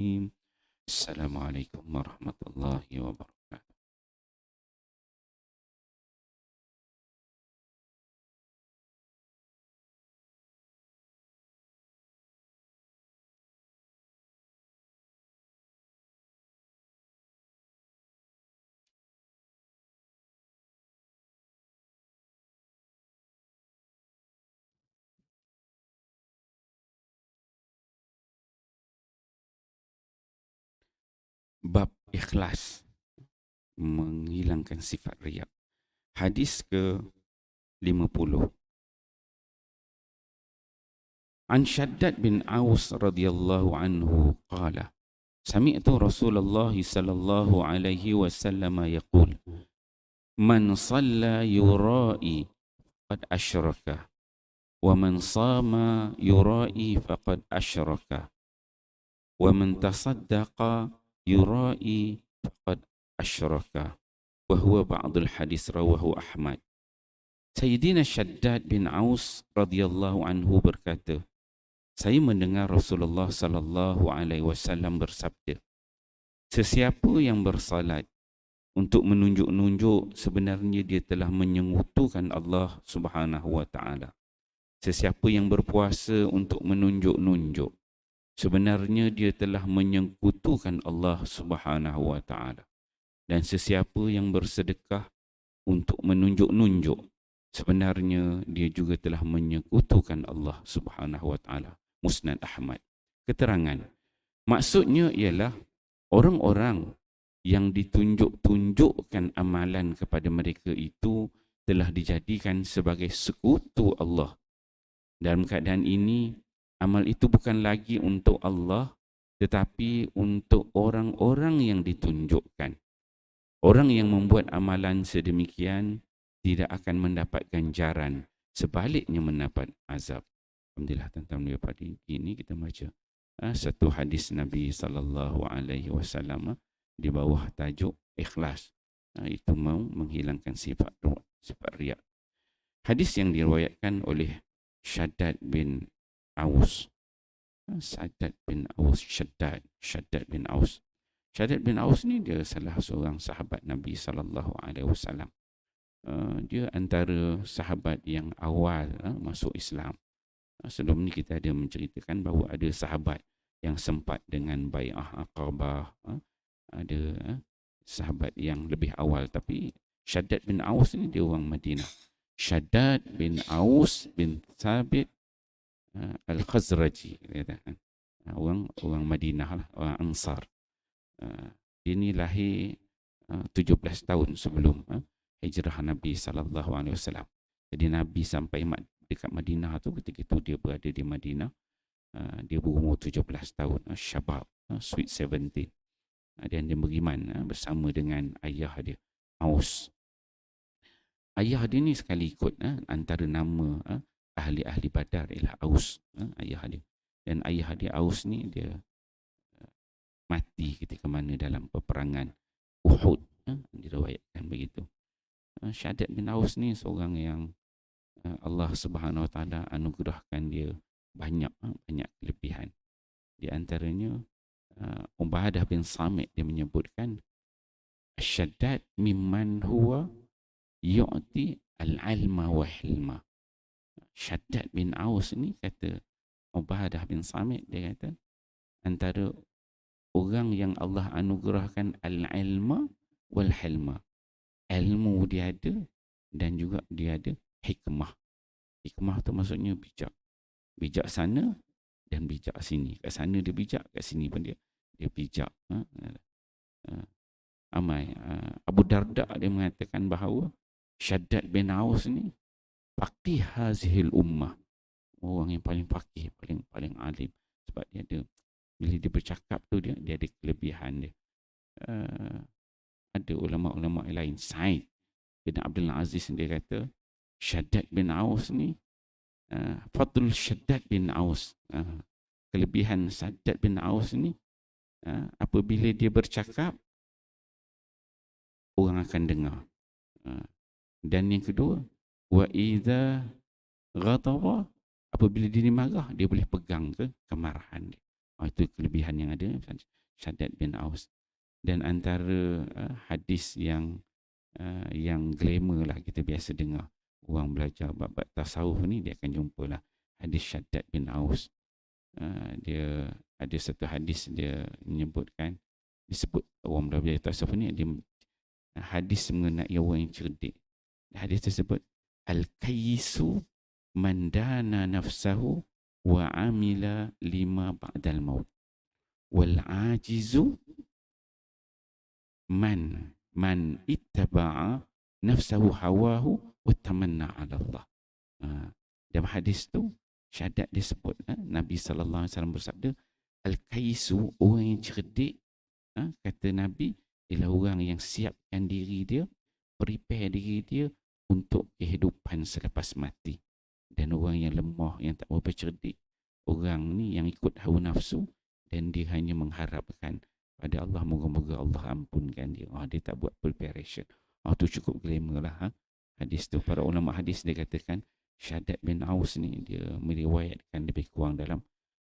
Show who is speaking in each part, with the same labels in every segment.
Speaker 1: Assalamualaikum warahmatullahi wabarakatuh. Bab ikhlas, menghilangkan sifat riak. Hadis ke-50. An Shaddad bin Aus radhiyallahu anhu qala Sami'tu Rasulullah sallallahu alaihi wasallam yaqul Man shalla yura'i faqad asyraka wa man sama yura'i faqad asyraka wa man tasaddaqa yura'i faqad asyraka wa huwa ba'dul hadis rawahu Ahmad. Sayyidina Shaddad bin Aus radhiyallahu anhu berkata, saya mendengar Rasulullah sallallahu alaihi wasallam bersabda, sesiapa yang bersalat untuk menunjuk-nunjuk sebenarnya dia telah menyekutukan Allah Subhanahu wa taala. Sesiapa yang berpuasa untuk menunjuk-nunjuk sebenarnya dia telah menyekutukan Allah Subhanahu wa taala. Dan sesiapa yang bersedekah untuk menunjuk-nunjuk sebenarnya dia juga telah menyekutukan Allah Subhanahu wa taala. Musnad Ahmad. Keterangan, maksudnya ialah orang-orang yang ditunjuk-tunjukkan amalan kepada mereka itu telah dijadikan sebagai sekutu Allah. Dalam keadaan ini, amal itu bukan lagi untuk Allah, tetapi untuk orang-orang yang ditunjukkan. Orang yang membuat amalan sedemikian tidak akan mendapat ganjaran, sebaliknya mendapat azab. Alhamdulillah, tuan-tuan dan puan, ini kita baca satu hadis Nabi sallallahu alaihi wasallam di bawah tajuk ikhlas. Itu mau menghilangkan sifat riak. Hadis yang diriwayatkan oleh Shaddad bin Aus. Shaddad bin Aus. Shaddad bin Aus ni dia salah seorang sahabat Nabi sallallahu alaihi wasallam. Dia antara sahabat yang awal masuk Islam. Sebelum ni kita ada menceritakan bahawa ada sahabat yang sempat dengan bai'ah Aqabah, ada sahabat yang lebih awal, tapi Shaddad bin Aus ni dia orang Madinah. Shaddad bin Aus bin Thabit Al-Khazraji, orang Madinah lah, orang Ansar. Dia ni lahir 17 tahun sebelum hijrah Nabi sallallahu alaihi wasallam. Jadi Nabi sampai dekat Madinah tu, ketika itu dia berada di Madinah, dia berumur 17 tahun, syabab, sweet 17. Dan dia beriman bersama dengan ayah dia, Aus. Ayah dia ni sekali ikut antara nama ahli-ahli Badar ialah Aus, ayah dia. Dan ayah dia Aus ni dia mati ketika mana dalam peperangan Uhud, diriwayatkan begitu. Shaddad bin Aus ni seorang yang Allah Subhanahu Wa Taala anugerahkan dia banyak kelebihan. Di antaranya Ubadah bin Samit dia menyebutkan Shaddad mimman huwa yu'ti al-ilma wa hilma. Shaddad bin Aus ni kata Ubadah bin Samit, dia kata antara orang yang Allah anugerahkan al-ilma wal hilma. Ilmu dia ada dan juga dia ada hikmah. Hikmah tu maksudnya bijak. Bijaksana dan bijak sini. Kat sana dia bijak, kat sini pun dia bijak. Abu Darda dia mengatakan bahawa Shaddad bin Aus ni faqih hazihil ummah. Orang yang paling faqih, paling alim. Sebab dia ada, bila dia bercakap tu dia ada kelebihan dia. Ada ulama-ulama lain, Said bin Abdul Aziz, dia kata Shaddad bin Aus ni Fadl Shaddad bin Aus, kelebihan Shaddad bin Aus ni, apabila dia bercakap orang akan dengar. Dan yang kedua, wa idza ghadaba, apabila dia marah dia boleh pegang ke kemarahan dia. Itu kelebihan yang ada Shaddad bin Aus. Dan antara hadis yang glamour lah kita biasa dengar, orang belajar bab tasawuf ni dia akan jumpa lah hadis Shaddad bin Aus. Dia ada satu hadis dia menyebutkan, disebut orang belajar tasawuf ni dia hadis mengenai orang yang cerdik. Hadis tersebut, al-kayyisu man dana nafsahu wa amila lima ba'dal maut, wal ajizu man ittaba'a nafsahu hawahu wa tamanna 'ala Allah. Dalam hadis tu Syahadat disebut, Nabi sallallahu alaihi wasallam bersabda, al-kayyisu, orang yang cerdik, kata Nabi, ialah orang yang siapkan diri dia, prepare diri dia untuk kehidupan selepas mati. Dan orang yang lemah, yang tak berapa cerdik, orang ni yang ikut hawa nafsu, dan dia hanya mengharapkan pada Allah, moga-moga Allah ampunkan dia. Dia tak buat preparation. Tu cukup glamour lah. Hadis tu, para ulama hadis dia katakan Shaddad bin Aus ni dia meriwayatkan lebih kurang dalam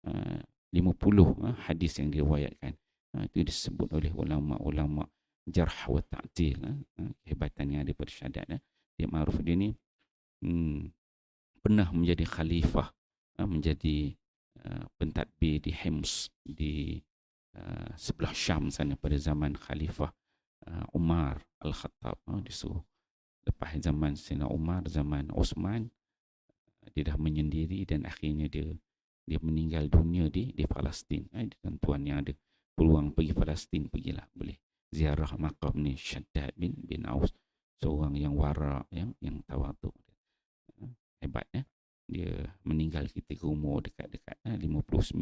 Speaker 1: 50 hadis yang diriwayatkan. Itu disebut oleh ulama-ulama jarh wa ta'til. Kehebatan yang ada pada Shaddad. Dia ma'ruf dia ni pernah menjadi khalifah, menjadi pentadbir di Hims, di sebelah Syam sana pada zaman Khalifah Umar Al-Khattab. Disuruh lepas zaman Sayyidina Umar, zaman Osman, dia dah menyendiri dan akhirnya dia meninggal dunia di Palestin. Tuan yang ada peluang pergi Palestin, pergilah, boleh ziarah makam ni Shaddad bin Aus, seorang yang wara, yang tawaduk. Hebat dia meninggal ketika umur dekat-dekat 59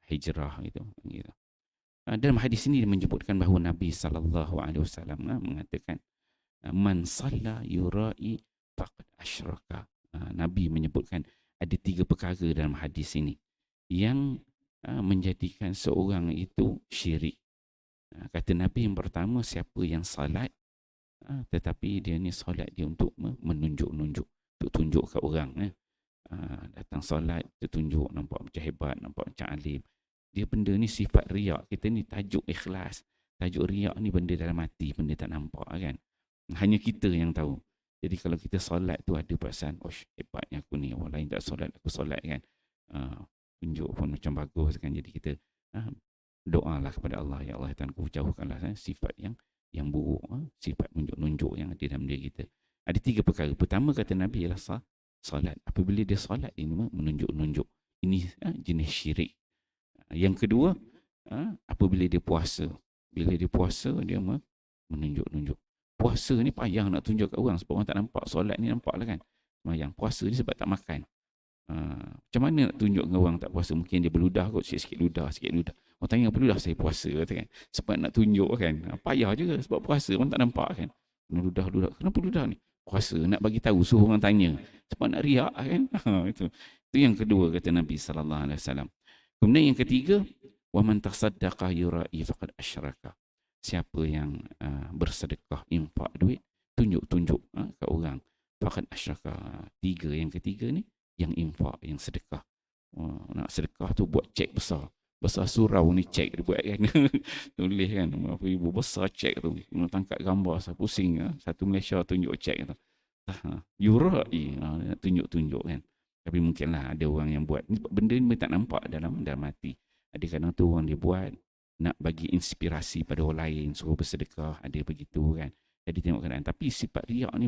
Speaker 1: Hijrah gitu. Dalam hadis ini dia menyebutkan bahawa Nabi sallallahu alaihi wasallam mengatakan, man salla yura'i faqad asyraka. Nabi menyebutkan ada 3 perkara dalam hadis ini yang menjadikan seorang itu syirik. Kata Nabi, yang pertama, siapa yang salat tetapi dia ni salat dia untuk menunjuk-nunjuk, untuk tunjuk ke orang. Datang salat, dia tunjuk, nampak macam hebat, nampak macam alim. Dia benda ni sifat riak. Kita ni tajuk ikhlas, tajuk riak ni benda dalam hati, benda tak nampak kan. Hanya kita yang tahu. Jadi kalau kita solat tu ada perasaan, hebatnya aku ni, orang lain tak solat, aku solat kan. Tunjuk pun macam bagus kan. Jadi kita doalah kepada Allah, ya Allah Tuhan, aku jauhkanlah sifat yang buruk, sifat nunjuk-nunjuk yang ada dalam diri kita. Ada 3 perkara. Pertama kata Nabi ialah solat. Apabila dia solat, ini menunjuk-nunjuk. Ini jenis syirik. Yang kedua, apabila dia puasa. Bila dia puasa, dia menunjuk-nunjuk. Puasa ni payah nak tunjuk kat orang sebab orang tak nampak. Solat ni nampak lah kan. Yang puasa ni sebab tak makan. Macam mana nak tunjuk dengan orang tak puasa? Mungkin dia berludah kot, sikit-sikit ludah, sikit ludah. Orang tanya apa ludah? Saya puasa kata kan. Sebab nak tunjuk kan. Payah juga sebab puasa orang tak nampak kan. Ludah-ludah. Kenapa ludah ni? Puasa, nak bagi tahu, suruh orang tanya. Sebab nak riak kan. Itu yang kedua kata Nabi sallallahu alaihi wasallam. Kemudian yang ketiga, wa man tasaddaqa yura'i faqad asyraka. Siapa yang bersedekah, infak duit, tunjuk-tunjuk ke orang, faqad asyraka. 3 yang ketiga ni, yang infak, yang sedekah. Nak sedekah tu buat cek besar surau ni, cek dia buat kan. Tulis kan berapa ribu besar cek tu, tangkap gambar pusing. Satu Malaysia tunjuk cek tu. Yura'i, nak tunjuk-tunjuk kan. Tapi mungkinlah ada orang yang buat benda ni tak nampak dalam hati. Ada kadang tu orang dia buat nak bagi inspirasi pada orang lain, suruh bersedekah, ada begitu kan. Jadi tengok keadaan. Tapi sifat riak ni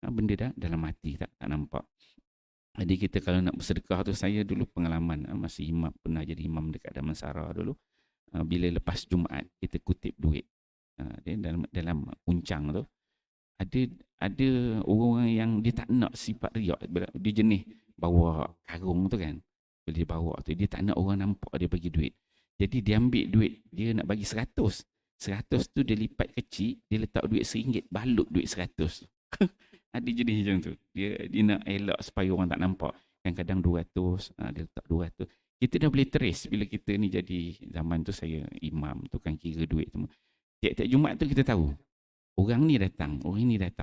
Speaker 1: benda dah dalam hati, tak nampak. Jadi kita kalau nak bersedekah tu, saya dulu pengalaman masih imam, pernah jadi imam dekat Damansara dulu. Bila lepas Jumaat kita kutip duit, dalam uncang tu ada orang yang dia tak nak sifat riak. Dia jenis bawa karung tu kan. Bila dia bawa tu, dia tak nak orang nampak dia bagi duit. Jadi dia ambil duit, dia nak bagi 100. 100 tu dia lipat kecil, dia letak duit RM1, balut duit 100. Ada jenis macam tu. Dia nak elak supaya orang tak nampak. Kadang-kadang 200, dia letak 200. Kita dah boleh trace bila kita ni jadi, zaman tu saya imam, tukang kira duit semua. Tiap-tiap Jumaat tu kita tahu. Orang ni datang,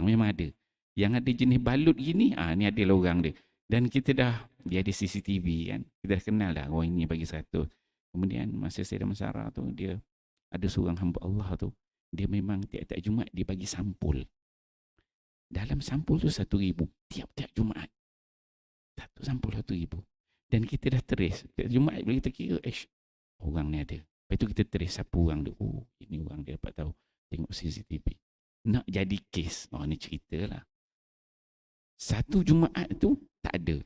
Speaker 1: memang ada. Yang ada jenis balut gini, ni adalah orang dia. Dan kita dia ada CCTV kan. Kita dah kenal dah, orang ini bagi 100. Kemudian masa saya dalam Sarah tu, dia ada seorang hamba Allah tu, dia memang tiap-tiap Jumaat dia bagi sampul. Dalam sampul tu 1,000 tiap-tiap Jumaat. Satu sampul 1,000. Dan kita dah trace. Tiap Jumaat bila kita kira, orang ni ada. Lepas tu kita trace siapa orang dia. Oh, ini orang dia dapat tahu. Tengok CCTV. Nak jadi kes. Oh, ni cerita lah. Satu Jumaat tu tak ada.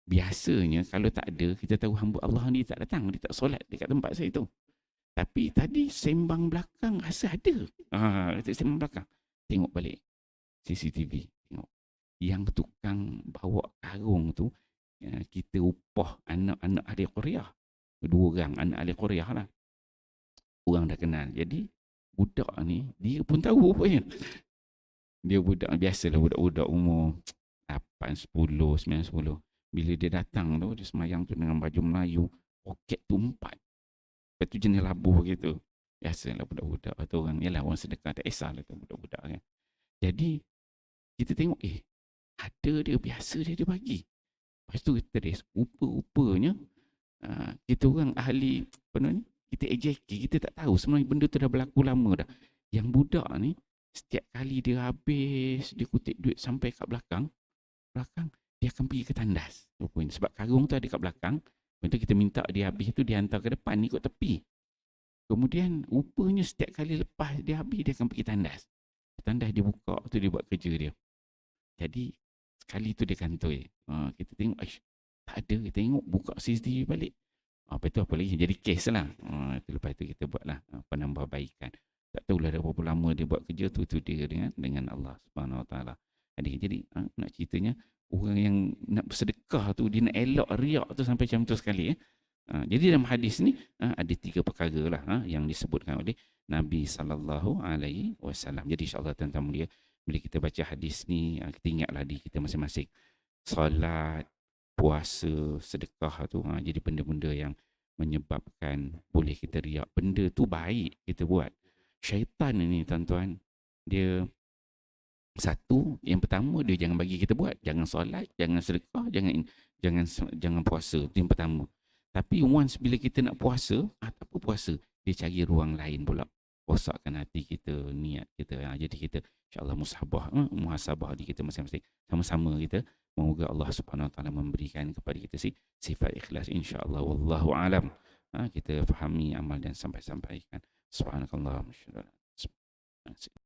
Speaker 1: Biasanya kalau tak ada, kita tahu hamba Allah ni tak datang. Dia tak solat dekat tempat saya tu. Tapi tadi sembang belakang rasa ada. Sembang belakang. Tengok balik CCTV. Tengok. Yang tukang bawa karung tu, kita upah anak-anak ahli Korea. 2 orang anak ahli Korea lah. Orang dah kenal. Jadi budak ni dia pun tahu rupanya. Dia budak biasalah, budak-budak umur 8, 10, 9, 10. Bila dia datang tu, dia semayang tu dengan baju Melayu, poket tu 4. Lepas tu jenis labuh gitu. Biasalah budak-budak tu orang, yalah orang sedekah, tak kisahlah tu budak-budak kan. Jadi kita tengok, ada dia, biasa dia bagi. Lepas tu kita tulis, rupa-rupanya kita orang ahli apa ni, kita AJK, kita tak tahu sebenarnya benda tu dah berlaku lama dah. Yang budak ni setiap kali dia habis, dia kutip duit sampai kat belakang dia akan pergi ke tandas rupanya. Sebab karung tu ada kat belakang. Lepas tu kita minta dia habis tu dia hantar ke depan ikut tepi. Kemudian rupanya setiap kali lepas dia habis, dia akan pergi tandas. Tandas dia buka tu, dia buat kerja dia. Jadi sekali tu dia kantoi. Kita tengok, tak ada. Kita tengok, buka CCTV balik. Lepas tu apa lagi? Jadi kes lah. Lepas tu kita buat lah penambahbaikan. Tak tahulah dah berapa lama dia buat kerja tu dia dengan Allah Subhanahu Wa Taala. Jadi nak ceritanya, orang yang nak bersedekah tu, dia nak elak riak tu sampai macam tu sekali. Jadi dalam hadis ni ada 3 perkara lah yang disebutkan oleh Nabi sallallahu alaihi wasallam. Jadi insya-Allah tuan-tuan mulia, bila kita baca hadis ni, kita ingatlah di kita masing-masing. Solat, puasa, sedekah tu jadi benda-benda yang menyebabkan boleh kita riak. Benda tu baik kita buat. Syaitan ni tuan-tuan, dia satu, yang pertama dia jangan bagi kita buat. Jangan solat, jangan sedekah, jangan puasa. Itu yang pertama. Tapi once bila kita nak puasa, tak apa puasa, dia cari ruang lain pula. Rosakkan hati kita, niat kita. Jadi kita insya-Allah muhasabah di kita masing-masing. Sama-sama kita semoga Allah Subhanahu Wa Taala memberikan kepada kita sifat ikhlas insya-Allah. Wallahu alam. Kita fahami amal dan sampaikan. Subhanallah.